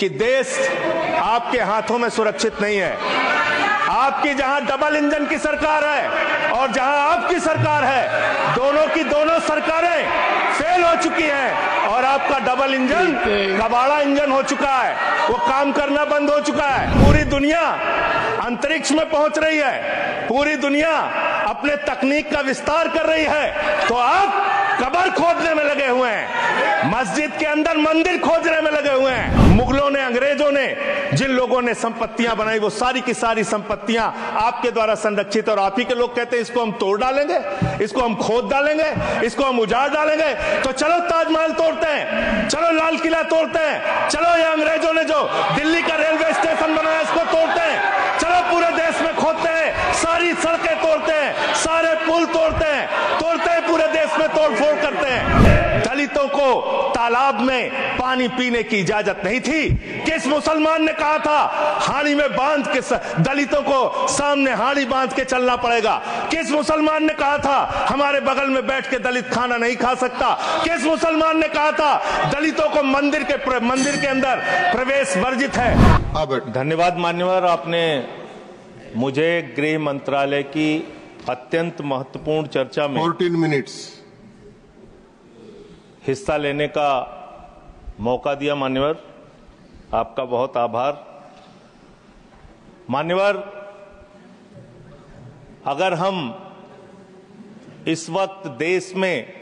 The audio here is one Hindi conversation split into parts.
कि देश आपके हाथों में सुरक्षित नहीं है। आपकी जहां डबल इंजन की सरकार है और जहां आपकी सरकार है, दोनों की दोनों सरकारें फेल हो चुकी हैं और आपका डबल इंजन कबाड़ा इंजन हो चुका है, वो काम करना बंद हो चुका है। पूरी दुनिया अंतरिक्ष में पहुंच रही है, पूरी दुनिया अपने तकनीक का विस्तार कर रही है, तो आप कब्र खोदने में लगे हुए हैं, मस्जिद के अंदर मंदिर खोजने में लगे हुए हैं। मुगलों ने, अंग्रेजों ने जिन लोगों ने संपत्तियां बनाई, वो सारी की सारी संपत्तियां आपके द्वारा संरक्षित, और आप ही के लोग कहते हैं इसको हम तोड़ डालेंगे, इसको हम खोद डालेंगे, इसको हम उजाड़ डालेंगे। तो चलो ताजमहल तोड़ते हैं, चलो लाल किला तोड़ते हैं, चलो ये अंग्रेजों ने जो दिल्ली का रेलवे स्टेशन बनाया इसको तोड़ते हैं, चलो पूरे देश में खोदते हैं, सारी सड़कें तोड़ते हैं, सारे पुल तोड़ते हैं, पूरे देश में तोड़फोड़ करते हैं। दलितों को तालाब में पानी पीने की इजाजत नहीं थी। किस मुसलमान ने कहा था हाड़ी में बांध के, दलितों को सामने हाड़ी बांध के चलना पड़ेगा? किस मुसलमान ने कहा था हमारे बगल में बैठ के दलित खाना नहीं खा सकता? किस मुसलमान ने कहा था दलितों को मंदिर के अंदर प्रवेश वर्जित है? धन्यवाद मान्यवर, आपने मुझे गृह मंत्रालय की अत्यंत महत्वपूर्ण चर्चा में 14 मिनट्स हिस्सा लेने का मौका दिया। मान्यवर, आपका बहुत आभार। मान्यवर, अगर हम इस वक्त देश में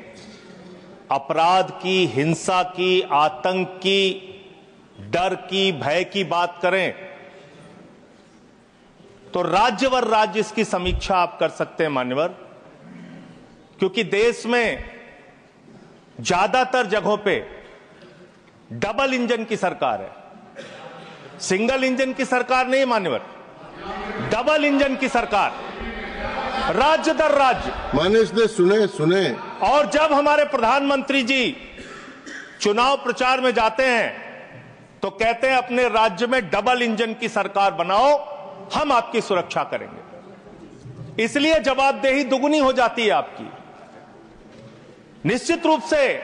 अपराध की, हिंसा की, आतंक की, डर की, भय की बात करें तो राज्यवर राज्य इसकी समीक्षा आप कर सकते हैं मान्यवर, क्योंकि देश में ज्यादातर जगहों पे डबल इंजन की सरकार है, सिंगल इंजन की सरकार नहीं मान्यवर, डबल इंजन की सरकार, राज्य दर राज्य। मानिश ने सुने। और जब हमारे प्रधानमंत्री जी चुनाव प्रचार में जाते हैं तो कहते हैं अपने राज्य में डबल इंजन की सरकार बनाओ, हम आपकी सुरक्षा करेंगे। इसलिए जवाबदेही दुगनी हो जाती है आपकी। निश्चित रूप से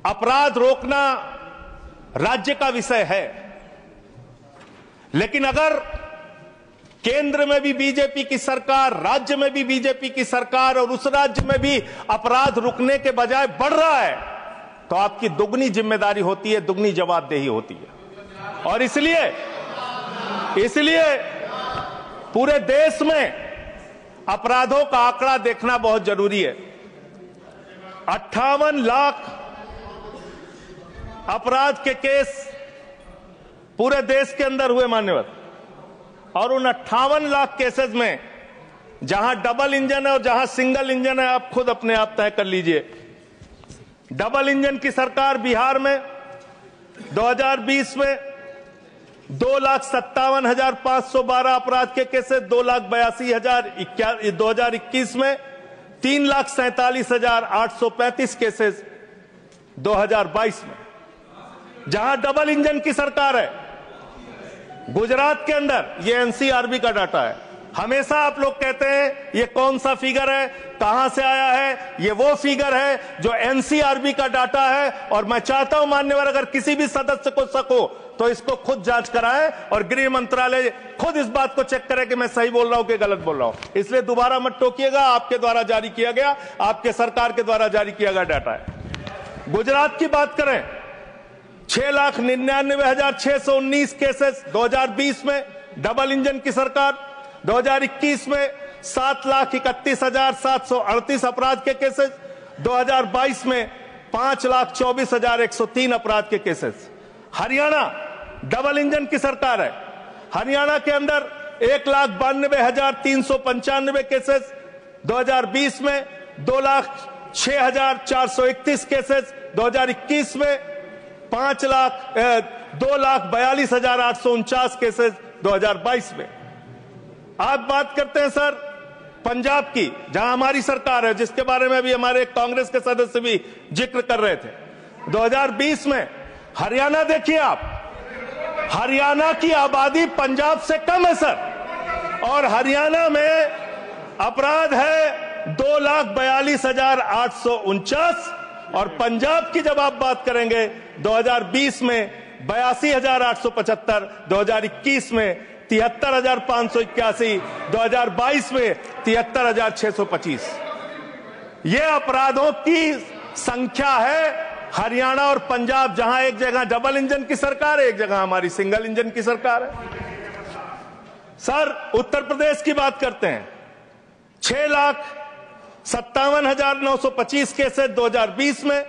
अपराध रोकना राज्य का विषय है, लेकिन अगर केंद्र में भी बीजेपी की सरकार, राज्य में भी बीजेपी की सरकार, और उस राज्य में भी अपराध रुकने के बजाय बढ़ रहा है, तो आपकी दुगनी जिम्मेदारी होती है, दुगनी जवाबदेही होती है। और इसलिए पूरे देश में अपराधों का आंकड़ा देखना बहुत जरूरी है। 58 लाख अपराध के केस पूरे देश के अंदर हुए मान्यवर, और उन 58 लाख केसेस में जहां डबल इंजन है और जहां सिंगल इंजन है, आप खुद अपने आप तय कर लीजिए। डबल इंजन की सरकार बिहार में 2020 में 2,57,512 अपराध के केसेस, 2,82,000। 2021 में 3,47,835 केसेस 2022 में। जहां डबल इंजन की सरकार है, गुजरात के अंदर, ये एनसीआरबी का डाटा है। हमेशा आप लोग कहते हैं ये कौन सा फिगर है, कहां से आया है? ये वो फिगर है जो एनसीआरबी का डाटा है। और मैं चाहता हूं मान्यवर, अगर किसी भी सदस्य को शक हो तो इसको खुद जांच कराएं और गृह मंत्रालय खुद इस बात को चेक करे कि मैं सही बोल रहा हूं कि गलत बोल रहा हूं। इसलिए दोबारा मत टोकिएगा, आपके द्वारा जारी किया गया, आपके सरकार के द्वारा जारी किया गया डाटा है। गुजरात की बात करें, 6,99,619 केसेस 2020 में, डबल इंजन की सरकार। 2021 में 7,31,738 अपराध के केसेस। 2022 में 5,24,103 अपराध के केसेस। हरियाणा डबल इंजन की सरकार है, हरियाणा के अंदर 1,92,395 केसेस। 2020 में 2,06,431 केसेस। 2021 में 2,42,849 केसेस 2022 में। आप बात करते हैं सर पंजाब की, जहां हमारी सरकार है, जिसके बारे में अभी हमारे कांग्रेस के सदस्य भी जिक्र कर रहे थे। 2020 में हरियाणा देखिए आप, हरियाणा की आबादी पंजाब से कम है सर, और हरियाणा में अपराध है 2,42,849, और पंजाब की जब आप बात करेंगे 2020 में 82,875, 2021 में 73,581, 2022 में 73,625। ये अपराधों की संख्या है। हरियाणा और पंजाब, जहां एक जगह डबल इंजन की सरकार है, एक जगह हमारी सिंगल इंजन की सरकार है। सर, उत्तर प्रदेश की बात करते हैं। 6,57,925 केसेस 2020 में,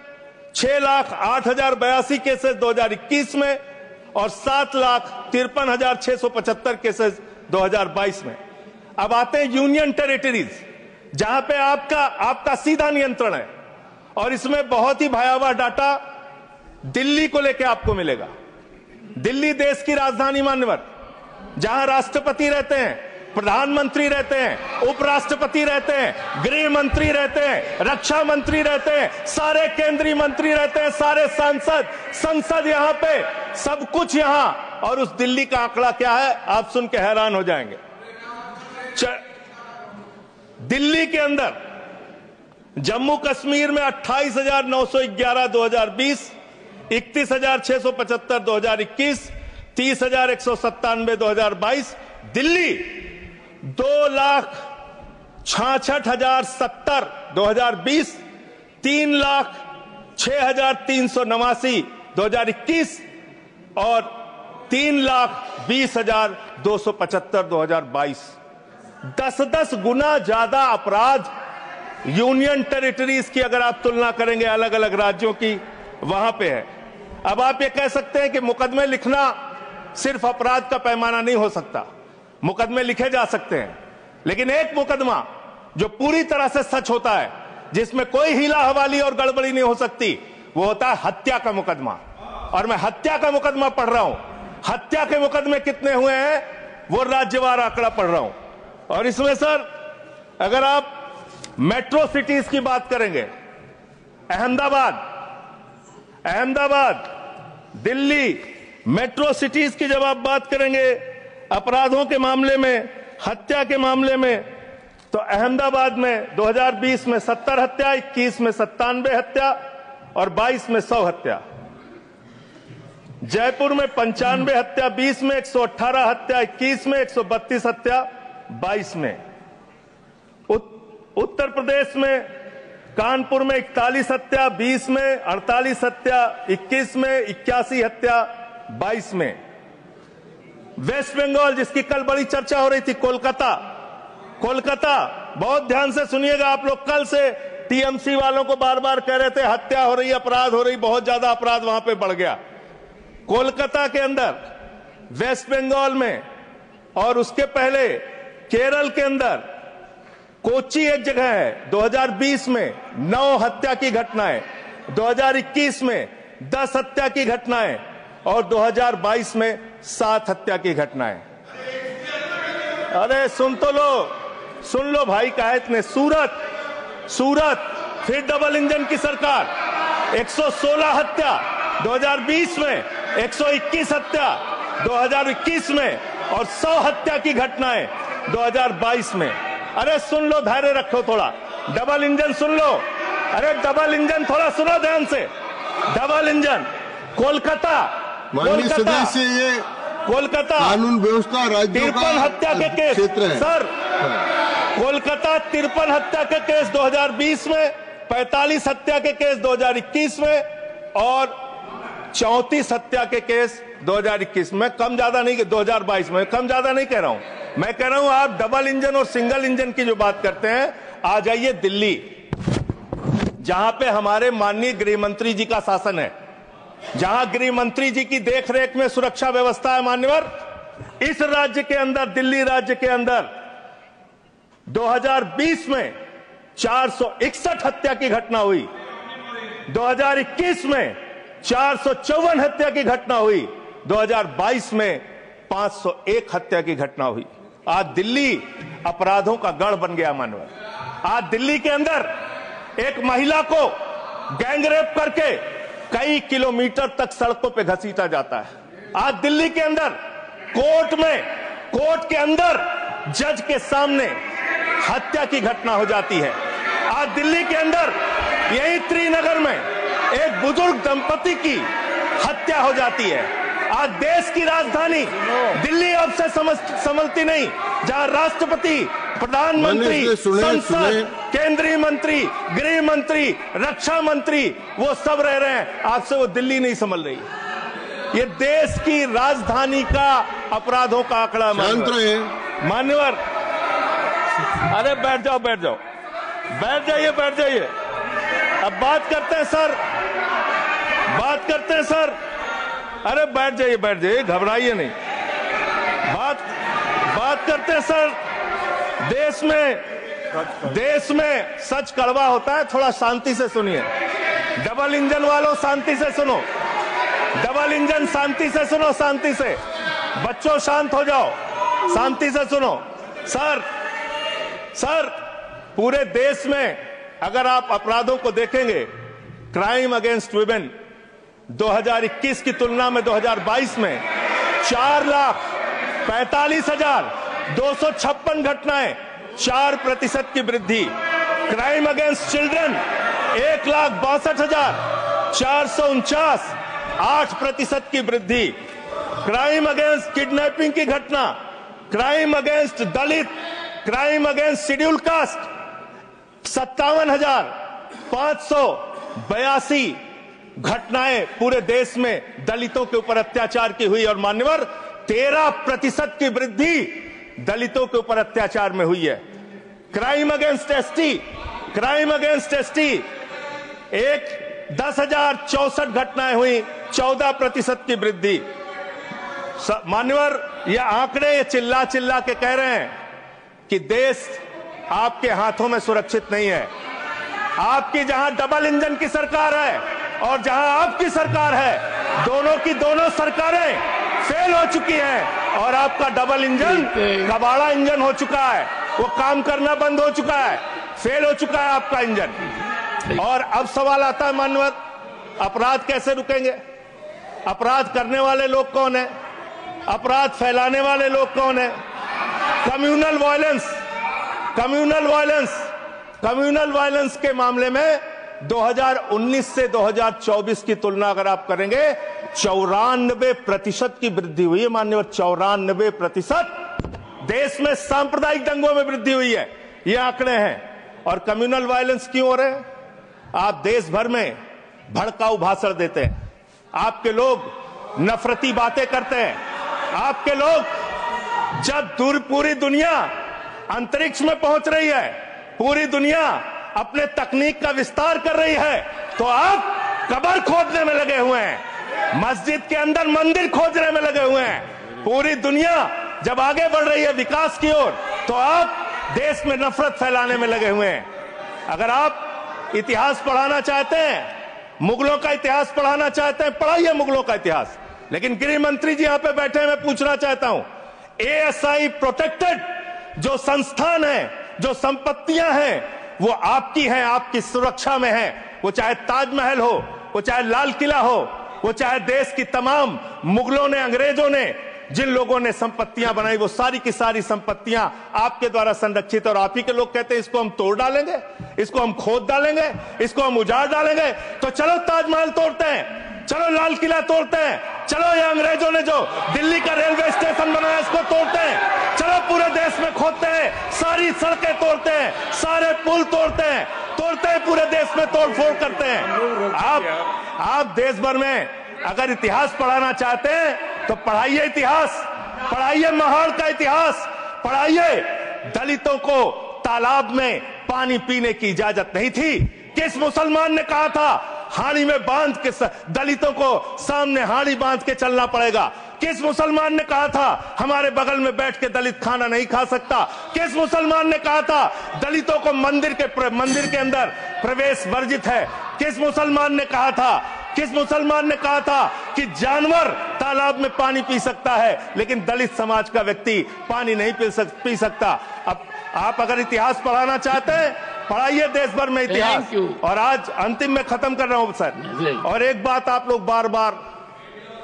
6,08,082 केसेस 2021 में और 7,53,675 केसेस 2022 में। अब आते हैं यूनियन टेरिटरीज, जहां पे आपका सीधा नियंत्रण है, और इसमें बहुत ही भयावह डाटा दिल्ली को लेकर आपको मिलेगा। दिल्ली देश की राजधानी मान्यवर, जहां राष्ट्रपति रहते हैं, प्रधानमंत्री रहते हैं, उपराष्ट्रपति रहते हैं, गृह मंत्री रहते हैं, रक्षा मंत्री रहते हैं, सारे केंद्रीय मंत्री रहते हैं, सारे संसद यहां पे, सब कुछ यहां। और उस दिल्ली का आंकड़ा क्या है, आप सुन के हैरान हो जाएंगे। दिल्ली के अंदर जम्मू कश्मीर में 28,911 2020, 31,675 2021, 30,197 2022। दिल्ली 2,66,070 2020, 3,06,389 2021 और 3,20,275 2022। 10-10 गुना ज्यादा अपराध यूनियन टेरिटरीज की अगर आप तुलना करेंगे अलग अलग राज्यों की, वहां पे है। अब आप ये कह सकते हैं कि मुकदमे लिखना सिर्फ अपराध का पैमाना नहीं हो सकता। मुकदमे लिखे जा सकते हैं, लेकिन एक मुकदमा जो पूरी तरह से सच होता है, जिसमें कोई हीला हवाली और गड़बड़ी नहीं हो सकती, वो होता है हत्या का मुकदमा। और मैं हत्या का मुकदमा पढ़ रहा हूं। हत्या के मुकदमे कितने हुए हैं वो राज्यवार आंकड़ा पढ़ रहा हूं। और इसमें सर, अगर आप मेट्रो सिटीज की बात करेंगे, अहमदाबाद, दिल्ली, मेट्रो सिटीज की जब आप बात करेंगे अपराधों के मामले में, हत्या के मामले में, तो अहमदाबाद में 2020 में 70 हत्या, 21 में 97 हत्या और 22 में 100 हत्या। जयपुर में 95 हत्या 20 में, 118 हत्या 21 में, 132 हत्या 22 में। उत्तर प्रदेश में कानपुर में 41 हत्या 20 में, 48 हत्या 21 में, 81 हत्या 22 में। वेस्ट बंगाल, जिसकी कल बड़ी चर्चा हो रही थी, कोलकाता, बहुत ध्यान से सुनिएगा आप लोग। कल से टीएमसी वालों को बार बार कह रहे थे हत्या हो रही, अपराध हो रही, बहुत ज्यादा अपराध वहां पे बढ़ गया। कोलकाता के अंदर, वेस्ट बंगाल में, और उसके पहले केरल के अंदर कोची एक जगह है, 2020 में 9 हत्या की घटनाएं, 2021 में 10 हत्या की घटनाएं और 2022 में 7 हत्या की घटनाएं। अरे सुन लो भाई, कहा इतने। सूरत फिर डबल इंजन की सरकार, 116 हत्या 2020 में, 121 हत्या 2021 में और 100 हत्या की घटनाएं 2022 में। अरे सुन लो, धैर्य रखो थोड़ा। डबल इंजन सुन लो, अरे डबल इंजन थोड़ा सुनो ध्यान से। डबल इंजन, कोलकाता, कानून व्यवस्था राज्यों का 53 हत्या के केस क्षेत्र है सर। कोलकाता 53 हत्या के केस 2020 में, 45 हत्या के केस 2021 में और 34 हत्या के केस 2021 में। कम ज्यादा नहीं, 2022 में कम ज्यादा नहीं कह रहा हूं। मैं कह रहा हूं आप डबल इंजन और सिंगल इंजन की जो बात करते हैं, आ जाइए दिल्ली, जहां पे हमारे माननीय गृह मंत्री जी का शासन है, जहां गृह मंत्री जी की देखरेख में सुरक्षा व्यवस्था है मान्यवर। इस राज्य के अंदर, दिल्ली राज्य के अंदर 2020 में 461 हत्या की घटना हुई, 2021 में 454 हत्या की घटना हुई, 2022 में 501 हत्या की घटना हुई। आज दिल्ली अपराधों का गढ़ बन गया मानवर। आज दिल्ली के अंदर एक महिला को गैंगरेप करके कई किलोमीटर तक सड़कों पे घसीटा जाता है। आज दिल्ली के अंदर कोर्ट के अंदर जज के सामने हत्या की घटना हो जाती है। आज दिल्ली के अंदर यही त्रिनगर में एक बुजुर्ग दंपति की हत्या हो जाती है। आज देश की राजधानी दिल्ली अब से संभलती नहीं, जहां राष्ट्रपति, प्रधानमंत्री, संसद, केंद्रीय मंत्री, गृह मंत्री, रक्षा मंत्री वो सब रह रहे हैं, आपसे वो दिल्ली नहीं संभल रही। ये देश की राजधानी का अपराधों का आंकड़ा। मान्यवर, अरे बैठ जाओ, बैठ जाओ, बैठ जाइए, बैठ जाइए। अब बात करते हैं सर, बात करते हैं सर। अरे बैठ जाइए, बैठ जाइए, घबराइए नहीं। बात करते हैं सर। देश में सच कड़वा होता है, थोड़ा शांति से सुनिए। डबल इंजन वालों शांति से सुनो, डबल इंजन शांति से सुनो, शांति से। बच्चों शांत हो जाओ, शांति से सुनो। सर पूरे देश में अगर आप अपराधों को देखेंगे, क्राइम अगेंस्ट वुमेन 2021 की तुलना में 2022 में 4,45,256 घटनाएं, 4% की वृद्धि। क्राइम अगेंस्ट चिल्ड्रन 1,62,449, 8% की वृद्धि। क्राइम अगेंस्ट किडनैपिंग की घटना, क्राइम अगेंस्ट दलित, क्राइम अगेंस्ट शेड्यूल कास्ट 57,582 घटनाएं पूरे देश में दलितों के ऊपर अत्याचार की हुई। और मान्यवर 13% की वृद्धि दलितों के ऊपर अत्याचार में हुई है। Crime against ST, crime against ST 10,064 घटनाएं हुई, 14% की वृद्धि। मान्यवर ये आंकड़े ये चिल्ला चिल्ला के कह रहे हैं कि देश आपके हाथों में सुरक्षित नहीं है। आपकी जहां डबल इंजन की सरकार है और जहां आपकी सरकार है, दोनों की दोनों सरकारें फेल हो चुकी हैं और आपका डबल इंजन कबाड़ा इंजन हो चुका है, वो काम करना बंद हो चुका है, फेल हो चुका है आपका इंजन। और अब सवाल आता है मानवत, अपराध कैसे रुकेंगे? अपराध करने वाले लोग कौन है? अपराध फैलाने वाले लोग कौन है? Communal violence, communal violence, communal violence के मामले में 2019 से 2024 की तुलना अगर आप करेंगे 94% की वृद्धि हुई है माननीय। 94% देश में सांप्रदायिक दंगों में वृद्धि हुई है, ये आंकड़े हैं। और कम्युनल वायलेंस क्यों हो रहे हैं? आप देश भर में भड़काऊ भाषण देते हैं, आपके लोग नफरती बातें करते हैं, आपके लोग जब पूरी दुनिया अंतरिक्ष में पहुंच रही है, पूरी दुनिया अपने तकनीक का विस्तार कर रही है, तो आप कब्र खोदने में लगे हुए हैं, मस्जिद के अंदर मंदिर खोदने में लगे हुए हैं। पूरी दुनिया जब आगे बढ़ रही है विकास की ओर, तो आप देश में नफरत फैलाने में लगे हुए हैं। अगर आप इतिहास पढ़ाना चाहते हैं, मुगलों का इतिहास पढ़ाना चाहते हैं, पढ़ाइए मुगलों का इतिहास। लेकिन गृह मंत्री जी यहां पे बैठे हैं, मैं पूछना चाहता हूं, ASI प्रोटेक्टेड जो संस्थान है, जो संपत्तियां हैं, वो आपकी हैं, आपकी सुरक्षा में है। वो चाहे ताजमहल हो, वो चाहे लाल किला हो, वो चाहे देश की तमाम मुगलों ने, अंग्रेजों ने जिन लोगों ने संपत्तियां बनाई, वो सारी की सारी संपत्तियां आपके द्वारा संरक्षित। और आप ही के लोग कहते हैं इसको हम तोड़ डालेंगे, इसको हम खोद डालेंगे, इसको हम उजाड़ डालेंगे। तो चलो ताजमहल तोड़ते हैं, चलो लाल किला तोड़ते हैं, चलो ये अंग्रेजों ने जो दिल्ली का रेलवे स्टेशन बनाया इसको तोड़ते हैं, चलो पूरे देश में खोदते हैं, सारी सड़कें तोड़ते हैं, सारे पुल तोड़ते हैं, पूरे देश में तोड़फोड़ करते हैं। आप देश भर में अगर इतिहास पढ़ाना चाहते हैं तो पढ़ाइए इतिहास, पढ़ाइए महाड़ का इतिहास, पढ़ाइए। दलितों को तालाब में पानी पीने की इजाजत नहीं थी। किस मुसलमान ने कहा था हाड़ी में बांध के दलितों को सामने हाड़ी बांध के चलना पड़ेगा? किस मुसलमान ने कहा था हमारे बगल में बैठ के दलित खाना नहीं खा सकता? किस मुसलमान ने कहा था दलितों को मंदिर के अंदर प्रवेश वर्जित है? किस मुसलमान ने कहा था, किस मुसलमान ने कहा था कि जानवर तालाब में पानी पी सकता है लेकिन दलित समाज का व्यक्ति पानी नहीं पी सकता? अब आप अगर इतिहास पढ़ाना चाहते हैं, पढ़ाइए देश भर में इतिहास। और आज अंतिम में खत्म कर रहा हूं सर, और एक बात आप लोग बार बार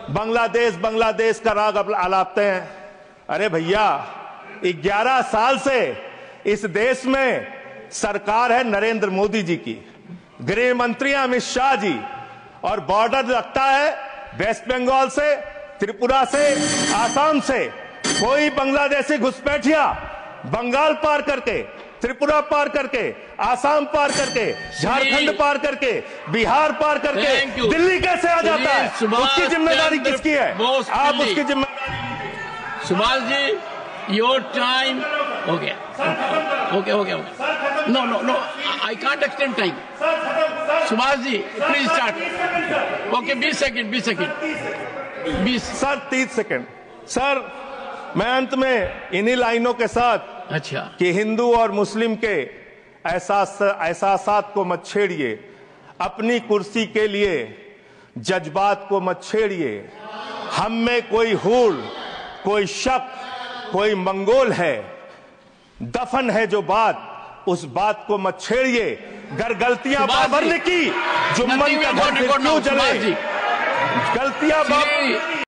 बांग्लादेश का राग आलापते हैं। अरे भैया 11 साल से इस देश में सरकार है नरेंद्र मोदी जी की, गृह मंत्री अमित शाह जी, और बॉर्डर लगता है वेस्ट बंगाल से, त्रिपुरा से, आसाम से कोई बांग्लादेशी घुसपैठिया बंगाल पार करके, त्रिपुरा पार करके, आसाम पार करके, झारखंड पार करके, बिहार पार करके दिल्ली कैसे आ जाता है? उसकी जिम्मेदारी किसकी है? आप उसकी जिम्मेदारी। सुभाष जी, योर टाइम हो गया। Okay. No, I can't extend time. Subhash ji please start. Okay, 20 second 20। Sir 30 second. Sir मैं अंत में इन्हीं लाइनों के साथ, अच्छा, कि हिंदू और मुस्लिम के एहसासात को मत छेड़िए, अपनी कुर्सी के लिए जज्बात को मत छेड़िए। हम में कोई हूल, कोई शक, कोई मंगोल है, दफन है जो बात, उस बात को मत छेड़िए। गर गलतियां बाबर ने की, जुम्मन का घर फिर क्यों जले? गलतियां बाबर